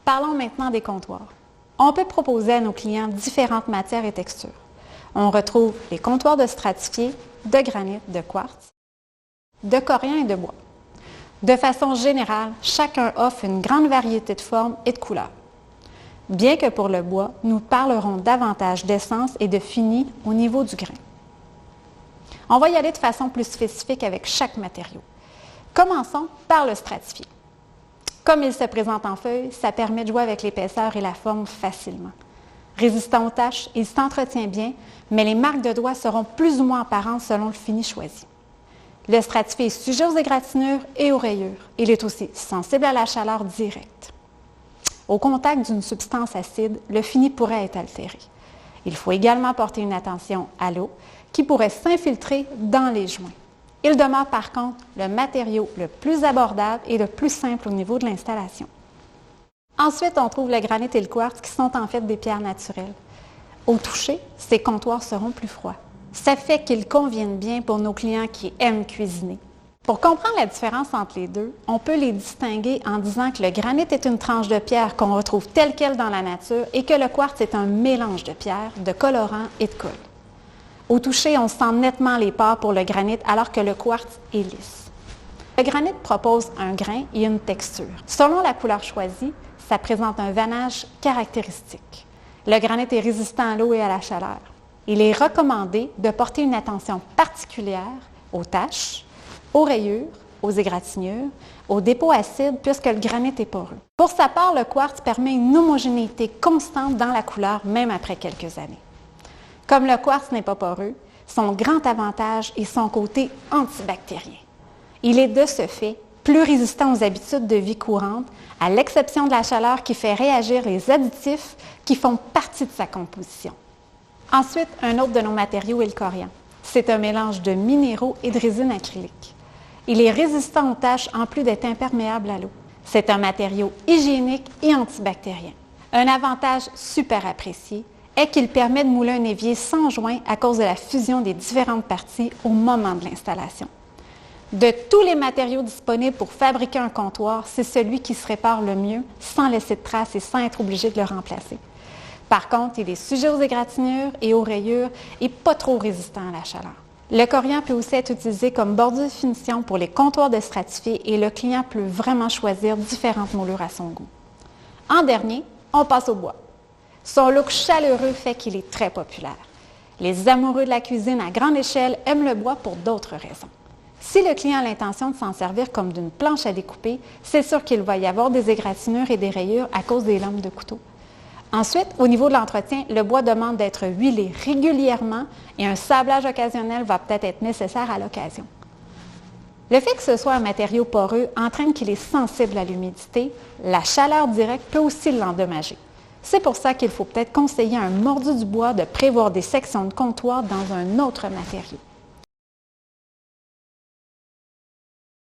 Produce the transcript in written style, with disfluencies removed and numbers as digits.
Parlons maintenant des comptoirs. On peut proposer à nos clients différentes matières et textures. On retrouve les comptoirs de stratifié, de granit, de quartz, de corian et de bois. De façon générale, chacun offre une grande variété de formes et de couleurs. Bien que pour le bois, nous parlerons davantage d'essence et de fini au niveau du grain. On va y aller de façon plus spécifique avec chaque matériau. Commençons par le stratifié. Comme il se présente en feuille, ça permet de jouer avec l'épaisseur et la forme facilement. Résistant aux taches, il s'entretient bien, mais les marques de doigts seront plus ou moins apparentes selon le fini choisi. Le stratifié est sujet aux égratignures et aux rayures. Il est aussi sensible à la chaleur directe. Au contact d'une substance acide, le fini pourrait être altéré. Il faut également porter une attention à l'eau qui pourrait s'infiltrer dans les joints. Il demeure par contre le matériau le plus abordable et le plus simple au niveau de l'installation. Ensuite, on trouve le granit et le quartz qui sont en fait des pierres naturelles. Au toucher, ces comptoirs seront plus froids. Ça fait qu'ils conviennent bien pour nos clients qui aiment cuisiner. Pour comprendre la différence entre les deux, on peut les distinguer en disant que le granit est une tranche de pierre qu'on retrouve telle quelle dans la nature et que le quartz est un mélange de pierres, de colorants et de colle. Au toucher, on sent nettement les pores pour le granit alors que le quartz est lisse. Le granit propose un grain et une texture. Selon la couleur choisie, ça présente un vannage caractéristique. Le granit est résistant à l'eau et à la chaleur. Il est recommandé de porter une attention particulière aux taches, aux rayures, aux égratignures, aux dépôts acides puisque le granit est poreux. Pour sa part, le quartz permet une homogénéité constante dans la couleur même après quelques années. Comme le quartz n'est pas poreux, son grand avantage est son côté antibactérien. Il est de ce fait plus résistant aux habitudes de vie courantes, à l'exception de la chaleur qui fait réagir les additifs qui font partie de sa composition. Ensuite, un autre de nos matériaux est le corian. C'est un mélange de minéraux et de résine acrylique. Il est résistant aux taches en plus d'être imperméable à l'eau. C'est un matériau hygiénique et antibactérien. Un avantage super apprécié est qu'il permet de mouler un évier sans joint à cause de la fusion des différentes parties au moment de l'installation. De tous les matériaux disponibles pour fabriquer un comptoir, c'est celui qui se répare le mieux sans laisser de traces et sans être obligé de le remplacer. Par contre, il est sujet aux égratignures et aux rayures et pas trop résistant à la chaleur. Le corian peut aussi être utilisé comme bordure de finition pour les comptoirs de stratifié et le client peut vraiment choisir différentes moulures à son goût. En dernier, on passe au bois. Son look chaleureux fait qu'il est très populaire. Les amoureux de la cuisine à grande échelle aiment le bois pour d'autres raisons. Si le client a l'intention de s'en servir comme d'une planche à découper, c'est sûr qu'il va y avoir des égratignures et des rayures à cause des lames de couteau. Ensuite, au niveau de l'entretien, le bois demande d'être huilé régulièrement et un sablage occasionnel va peut-être être nécessaire à l'occasion. Le fait que ce soit un matériau poreux entraîne qu'il est sensible à l'humidité. La chaleur directe peut aussi l'endommager. C'est pour ça qu'il faut peut-être conseiller à un mordu du bois de prévoir des sections de comptoir dans un autre matériau.